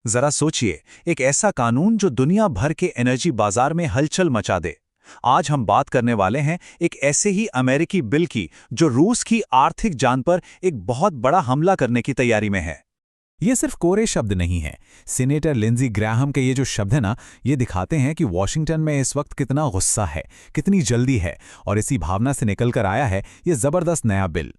जरा सोचिए, एक ऐसा कानून जो दुनिया भर के एनर्जी बाजार में हलचल मचा दे। आज हम बात करने वाले हैं एक ऐसे ही अमेरिकी बिल की जो रूस की आर्थिक जान पर एक बहुत बड़ा हमला करने की तैयारी में है। ये सिर्फ कोरे शब्द नहीं हैं। सीनेटर लिंजी ग्राहम के ये जो शब्द है ना, ये दिखाते हैं कि वॉशिंगटन में इस वक्त कितना गुस्सा है, कितनी जल्दी है, और इसी भावना से निकल कर आया है ये जबरदस्त नया बिल।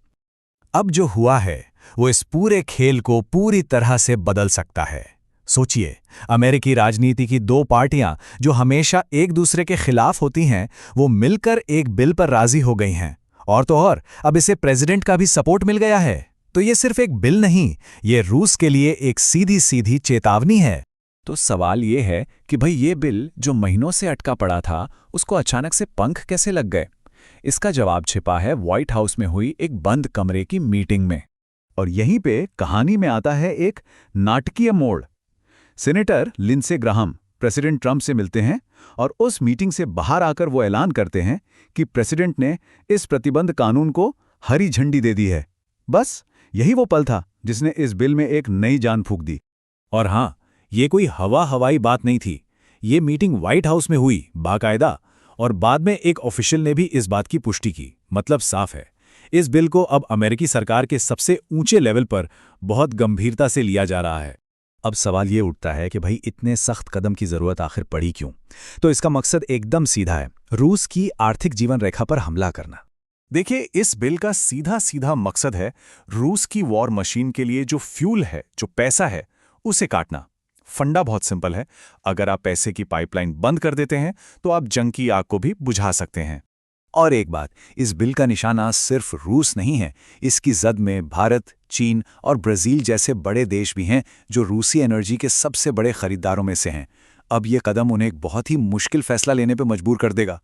अब जो हुआ है वो इस पूरे खेल को पूरी तरह से बदल सकता है। सोचिए, अमेरिकी राजनीति की दो पार्टियां जो हमेशा एक दूसरे के खिलाफ होती हैं, वो मिलकर एक बिल पर राजी हो गई हैं। और तो और अब इसे प्रेसिडेंट का भी सपोर्ट मिल गया है। तो ये सिर्फ एक बिल नहीं, ये रूस के लिए एक सीधी सीधी चेतावनी है। तो सवाल ये है कि भाई ये बिल जो महीनों से अटका पड़ा था, उसको अचानक से पंख कैसे लग गए? इसका जवाब छिपा है व्हाइट हाउस में हुई एक बंद कमरे की मीटिंग में। और यहीं पे कहानी में आता है एक नाटकीय मोड़। Senator Lindsey Graham president Trump से मिलते हैं और उस मीटिंग से बाहर आकर वो ऐलान करते हैं कि प्रेसिडेंट ने इस प्रतिबंध कानून को हरी झंडी दे दी है। बस यही वो पल था जिसने इस बिल में एक नई जान फूंक दी। और हाँ, ये कोई हवाई बात नहीं थी। ये मीटिंग व्हाइट हाउस में हुई बाकायदा, और बाद में एक ऑफिशियल ने भी इस बात की पुष्टि की। मतलब साफ है, इस बिल को अब अमेरिकी सरकार के सबसे ऊंचे लेवल पर बहुत गंभीरता से लिया जा रहा है। अब सवाल ये उठता है कि भाई इतने सख्त कदम की जरूरत आखिर पड़ी क्यों? तो इसका मकसद एकदम सीधा है, रूस की आर्थिक जीवन रेखा पर हमला करना। देखिए, इस बिल का सीधा सीधा मकसद है रूस की वॉर मशीन के लिए जो फ्यूल है, जो पैसा है, उसे काटना। फंडा बहुत सिंपल है, अगर आप पैसे की पाइपलाइन बंद कर देते हैं तो आप जंग की आग को भी बुझा सकते हैं। और एक बात, इस बिल का निशाना सिर्फ रूस नहीं है, इसकी जद में भारत, चीन और ब्राजील जैसे बड़े देश भी हैं जो रूसी एनर्जी के सबसे बड़े खरीदारों में से हैं। अब ये कदम उन्हें एक बहुत ही मुश्किल फैसला लेने पर मजबूर कर देगा।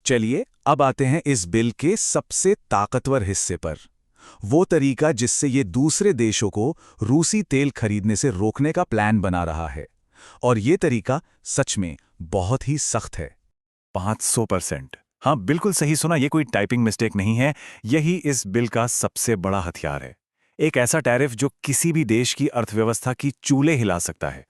चलिए अब आते हैं इस बिल के सबसे ताकतवर हिस्से पर, वो तरीका जिससे ये दूसरे देशों को रूसी तेल खरीदने से रोकने का प्लान बना रहा है। और ये तरीका सच में बहुत ही सख्त है। 500%। हाँ, बिल्कुल सही सुना, ये कोई टाइपिंग मिस्टेक नहीं है। यही इस बिल का सबसे बड़ा हथियार है। एक ऐसा टैरिफ जो किसी भी देश की अर्थव्यवस्था की चूल्हे हिला सकता है।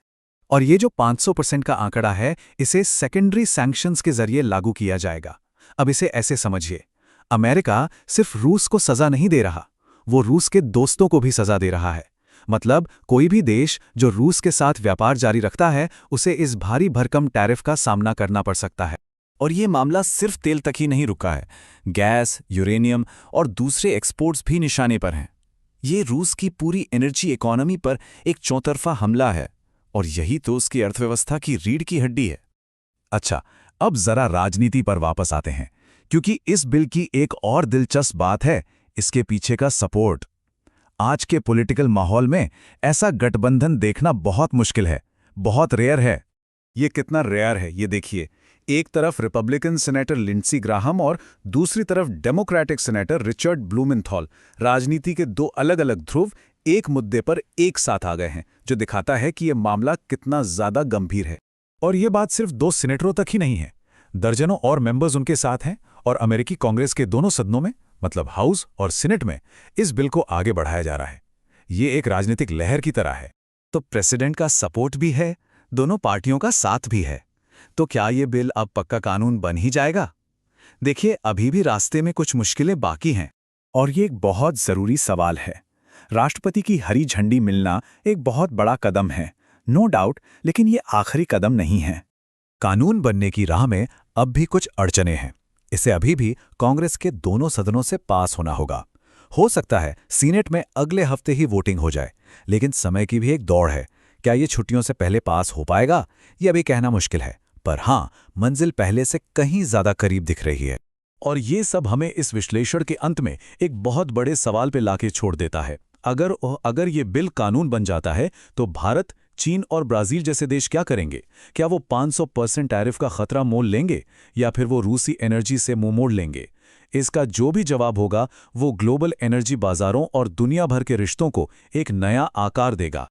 और ये जो 500% का आंकड़ा है, इसे सेकेंडरी सैंक्शंस के जरिए लागू किया जाएगा। अब इसे ऐसे समझिए, अमेरिका सिर्फ रूस को सजा नहीं दे रहा, वो रूस के दोस्तों को भी सजा दे रहा है। मतलब कोई भी देश जो रूस के साथ व्यापार जारी रखता है, उसे इस भारी भरकम टैरिफ का सामना करना पड़ सकता है। और ये मामला सिर्फ तेल तक ही नहीं रुका है, गैस, यूरेनियम और दूसरे एक्सपोर्ट्स भी निशाने पर हैं। ये रूस की पूरी एनर्जी इकोनॉमी पर एक चौतरफा हमला है, और यही तो उसकी अर्थव्यवस्था की रीढ़ की हड्डी है। अच्छा, अब जरा राजनीति पर वापस आते हैं, क्योंकि इस बिल की एक और दिलचस्प बात है इसके पीछे का सपोर्ट। आज के पॉलिटिकल माहौल में ऐसा गठबंधन देखना बहुत मुश्किल है, बहुत रेयर है। ये कितना रेयर है ये देखिए, एक तरफ रिपब्लिकन सेनेटर लिंडसी ग्राहम और दूसरी तरफ डेमोक्रेटिक सेनेटर रिचर्ड ब्लूमेंथॉल, राजनीति के दो अलग अलग ध्रुव एक मुद्दे पर एक साथ आ गए हैं, जो दिखाता है कि यह मामला कितना ज्यादा गंभीर है। और ये बात सिर्फ दो सीनेटरों तक ही नहीं है, दर्जनों और मेंबर्स उनके साथ हैं, और अमेरिकी कांग्रेस के दोनों सदनों में, मतलब हाउस और सीनेट में, इस बिल को आगे बढ़ाया जा रहा है। ये एक राजनीतिक लहर की तरह है। तो प्रेसिडेंट का सपोर्ट भी है, दोनों पार्टियों का साथ भी है। तो क्या ये बिल अब पक्का कानून बन ही जाएगा? देखिए, अभी भी रास्ते में कुछ मुश्किलें बाकी हैं, और ये एक बहुत जरूरी सवाल है। राष्ट्रपति की हरी झंडी मिलना एक बहुत बड़ा कदम है, नो डाउट, लेकिन ये आखिरी कदम नहीं है। कानून बनने की राह में अब भी कुछ अड़चनें हैं। इसे अभी भी कांग्रेस के दोनों सदनों से पास होना होगा। हो सकता है सीनेट में अगले हफ्ते ही वोटिंग हो जाए, लेकिन समय की भी एक दौड़ है। क्या ये छुट्टियों से पहले पास हो पाएगा, ये अभी कहना मुश्किल है। पर हाँ, मंजिल पहले से कहीं ज्यादा करीब दिख रही है। और ये सब हमें इस विश्लेषण के अंत में एक बहुत बड़े सवाल पे लाके छोड़ देता है। अगर ये बिल कानून बन जाता है तो भारत, चीन और ब्राजील जैसे देश क्या करेंगे? क्या वो 500% टैरिफ का खतरा मोल लेंगे, या फिर वो रूसी एनर्जी से मुंह मोड़ लेंगे? इसका जो भी जवाब होगा, वो ग्लोबल एनर्जी बाजारों और दुनिया भर के रिश्तों को एक नया आकार देगा।